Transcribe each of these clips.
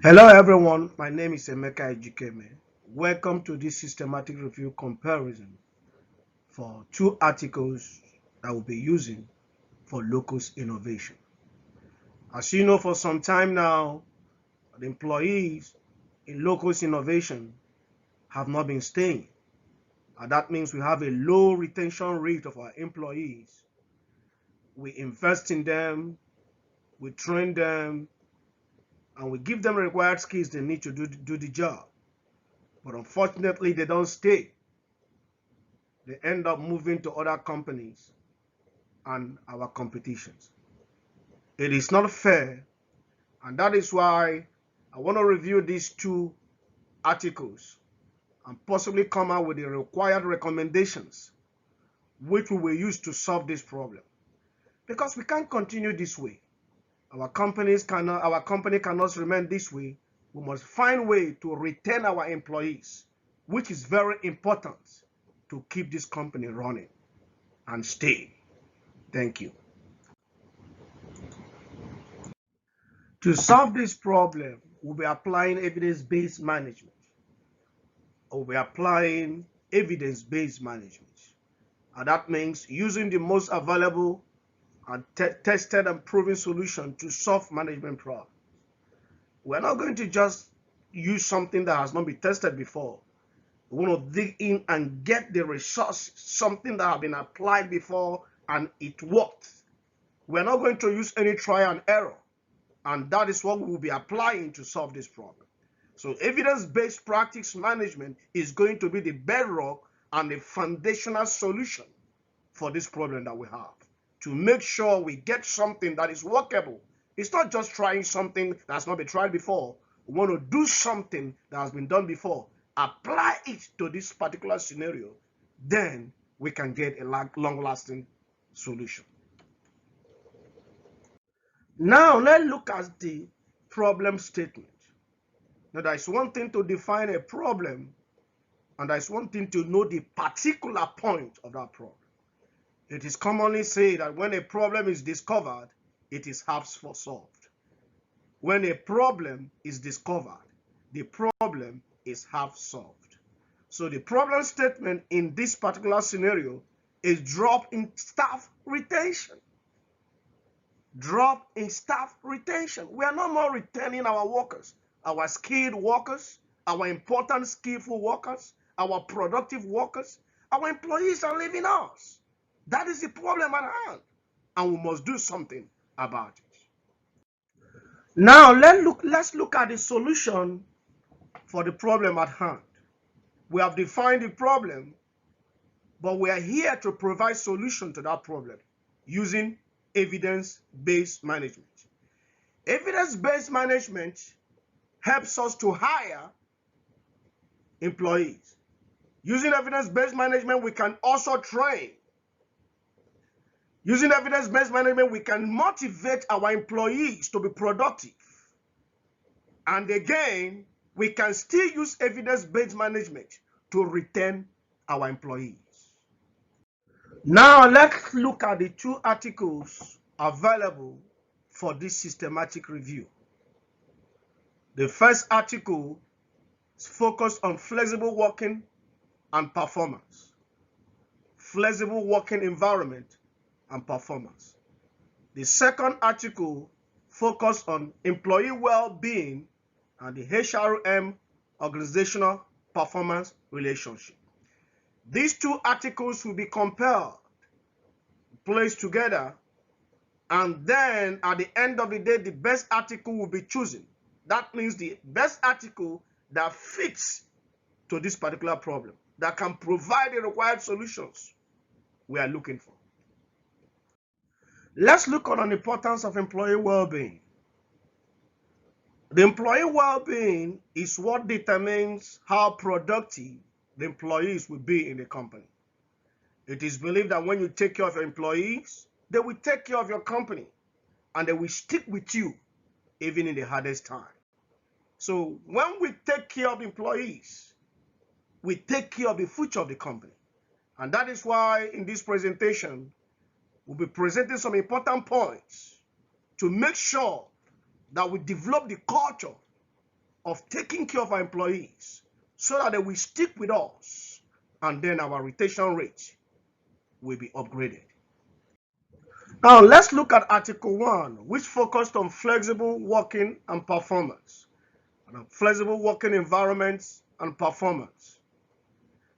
Hello everyone, my name is Emeka Ejikeme. Welcome to this systematic review comparison for two articles that we'll be using for Locus innovation. As you know, for some time now, the employees in Locus innovation have not been staying. And that means we have a low retention rate of our employees. We invest in them, we train them, and we give them required skills they need to do the job. But unfortunately, they don't stay. They end up moving to other companies and our competitions. It is not fair, and that is why I want to review these two articles and possibly come out with the required recommendations which we will use to solve this problem. Because we can't continue this way. Our company cannot remain this way. We must find a way to retain our employees, which is very important to keep this company running and stay. Thank you. To solve this problem, we'll be applying evidence-based management. And that means using the most available and tested and proven solution to solve management problems. We're not going to just use something that has not been tested before. We want to dig in and get the resource, something that has been applied before and it worked. We're not going to use any trial and error. And that is what we will be applying to solve this problem. So evidence-based practice management is going to be the bedrock and the foundational solution for this problem that we have, to make sure we get something that is workable. It's not just trying something that's not been tried before. We want to do something that has been done before, apply it to this particular scenario, then we can get a long-lasting solution. Now, let's look at the problem statement. Now, there's one thing to define a problem, and there's one thing to know the particular point of that problem. It is commonly said that when a problem is discovered, it is half solved. When a problem is discovered, the problem is half solved. So the problem statement in this particular scenario is drop in staff retention. Drop in staff retention. We are no more retaining our workers, our skilled workers, our important skillful workers, our productive workers. Our employees are leaving us. That is the problem at hand, and we must do something about it. Now let's look at the solution for the problem at hand. We have defined the problem, but we are here to provide solution to that problem using evidence-based management. Evidence-based management helps us to hire employees. Using evidence-based management, we can also train. Using evidence-based management, we can motivate our employees to be productive. And again, we can still use evidence-based management to retain our employees. Now, let's look at the two articles available for this systematic review. The first article is focused on flexible working and performance. Flexible working environment and performance. The second article focused on employee well-being and the HRM organizational performance relationship. These two articles will be compared, placed together, and then at the end of the day, the best article will be chosen. That means the best article that fits to this particular problem, that can provide the required solutions we are looking for. Let's look on the importance of employee well-being. The employee well-being is what determines how productive the employees will be in the company. It is believed that when you take care of your employees, they will take care of your company and they will stick with you even in the hardest time. So when we take care of employees, we take care of the future of the company. And that is why in this presentation, we'll be presenting some important points to make sure that we develop the culture of taking care of our employees so that they will stick with us, and then our retention rate will be upgraded. Now let's look at Article 1, which focused on flexible working and performance. Flexible working environments and performance.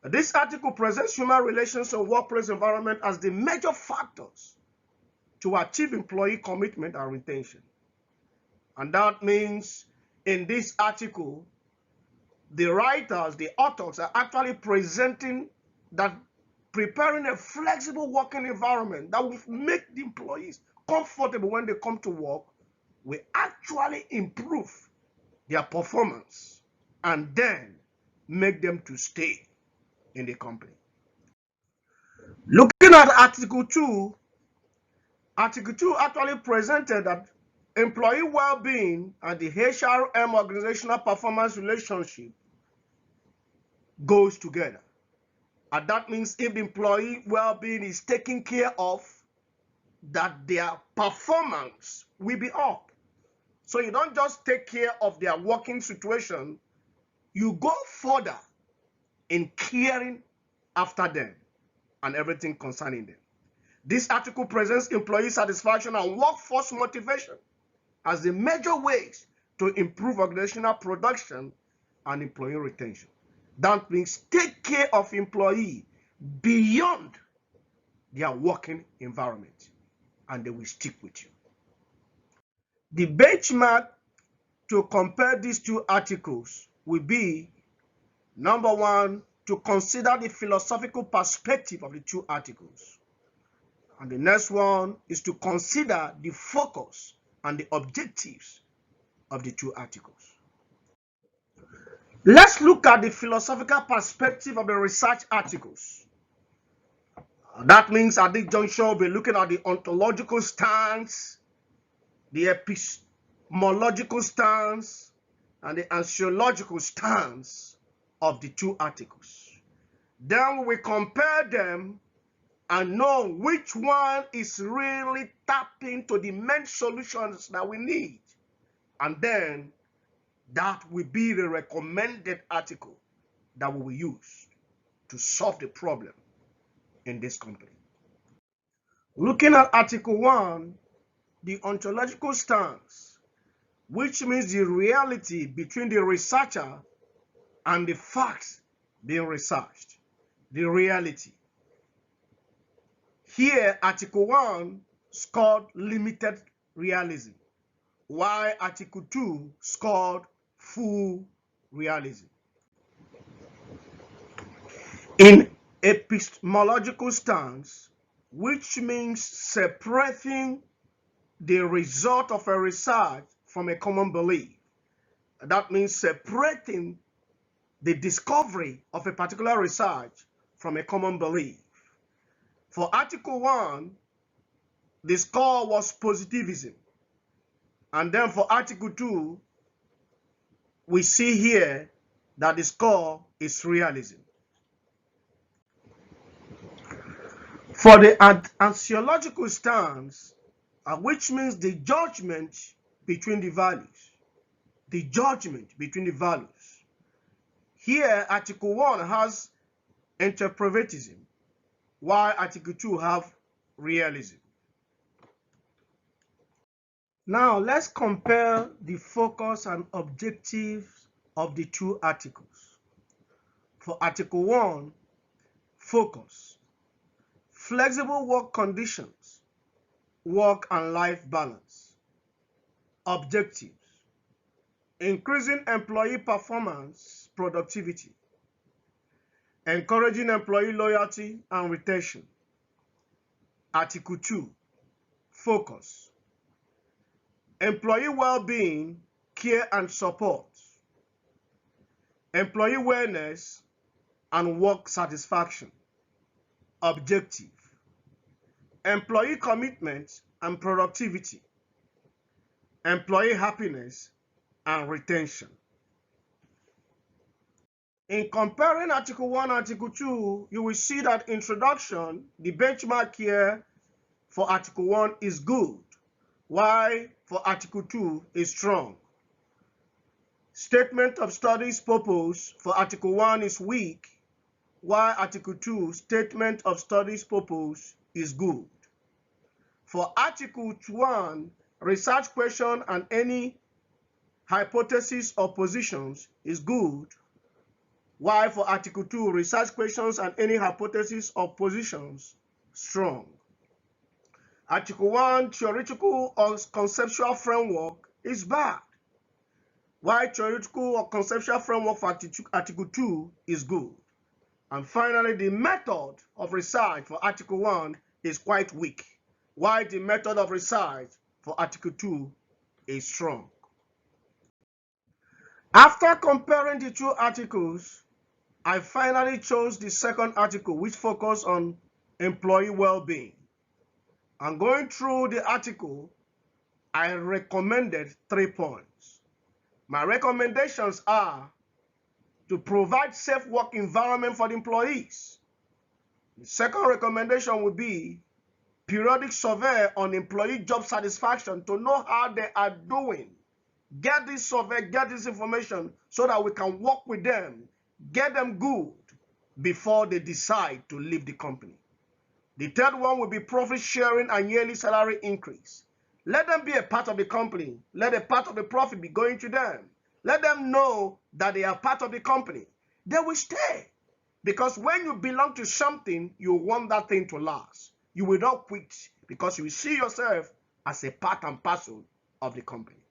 This article presents human relations and workplace environment as the major factors to achieve employee commitment and retention. And that means in this article, the writers, the authors are actually presenting that preparing a flexible working environment that will make the employees comfortable when they come to work will actually improve their performance and then make them to stay in the company. Looking at Article 2, Article 2 actually presented that employee well-being and the HRM organizational performance relationship goes together. And that means if the employee well-being is taken care of, that their performance will be up. So you don't just take care of their working situation, you go further in caring after them and everything concerning them. This article presents employee satisfaction and workforce motivation as the major ways to improve organizational production and employee retention. That means take care of employees beyond their working environment, and they will stick with you. The benchmark to compare these two articles will be, number one, to consider the philosophical perspective of the two articles. And the next one is to consider the focus and the objectives of the two articles. Let's look at the philosophical perspective of the research articles. That means at this juncture, we'll be looking at the ontological stance, the epistemological stance, and the axiological stance of the two articles. Then we will compare them and know which one is really tapping to the main solutions that we need. And then that will be the recommended article that we will use to solve the problem in this company. Looking at Article 1, the ontological stance, which means the reality between the researcher and the facts being researched. The reality. Here, Article 1 scored limited realism, while Article 2 scored full realism. In epistemological stance, which means separating the result of a research from a common belief. That means separating the discovery of a particular research from a common belief. For Article 1, the score was positivism. And then for Article 2, we see here that the score is realism. For the axiological stance, which means the judgment between the values. The judgment between the values. Here, Article 1 has interpretatism, while Article 2 have realism. Now, let's compare the focus and objectives of the two articles. For Article 1, focus. Flexible work conditions, work and life balance. Objectives. Increasing employee performance, productivity. Encouraging employee loyalty and retention. Article 2, focus. Employee well-being, care and support. Employee wellness and work satisfaction. Objective. Employee commitment and productivity. Employee happiness and retention. In comparing Article 1 and Article 2, you will see that introduction, the benchmark here for Article 1 is good, while for Article 2 is strong. Statement of studies purpose for Article 1 is weak, while Article 2, statement of studies purpose, is good. For Article 1, research question and any hypothesis or positions is good, while for Article 2, research questions and any hypothesis or positions, strong. Article 1, theoretical or conceptual framework is bad, while theoretical or conceptual framework for Article 2 is good. And finally, the method of research for Article 1 is quite weak, while the method of research for Article 2 is strong. After comparing the two articles, I finally chose the second article, which focused on employee well-being. And going through the article, I recommended 3 points. My recommendations are to provide safe work environment for the employees. The second recommendation would be periodic survey on employee job satisfaction to know how they are doing. Get this survey, get this information so that we can work with them, get them good before they decide to leave the company. The third one will be profit sharing and yearly salary increase. Let them be a part of the company. Let a part of the profit be going to them. Let them know that they are part of the company. They will stay. Because when you belong to something, you want that thing to last. You will not quit because you see yourself as a part and parcel of the company.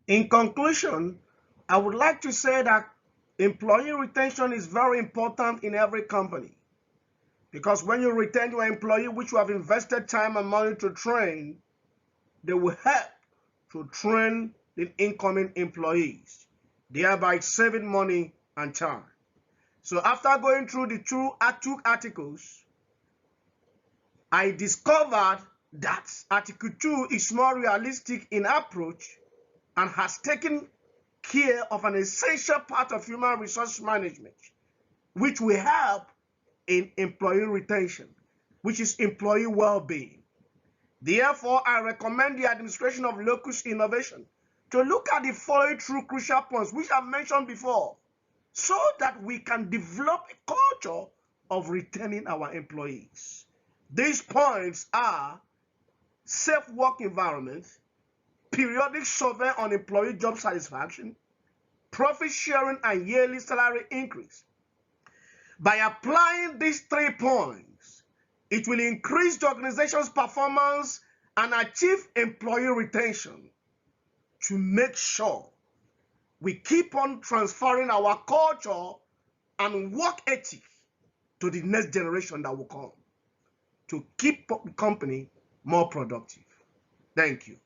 In conclusion, I would like to say that employee retention is very important in every company. Because when you retain your employee, which you have invested time and money to train, they will help to train the incoming employees, thereby saving money and time. So after going through the two articles, I discovered that Article 2 is more realistic in approach and has taken care of an essential part of human resource management, which will help in employee retention, which is employee well-being. Therefore, I recommend the administration of Locus Innovation to look at the following true crucial points, which I've mentioned before, so that we can develop a culture of retaining our employees. These points are safe work environment, periodic survey on employee job satisfaction, profit sharing and yearly salary increase. By applying these 3 points, it will increase the organization's performance and achieve employee retention to make sure we keep on transferring our culture and work ethic to the next generation that will come to keep the company more productive. Thank you.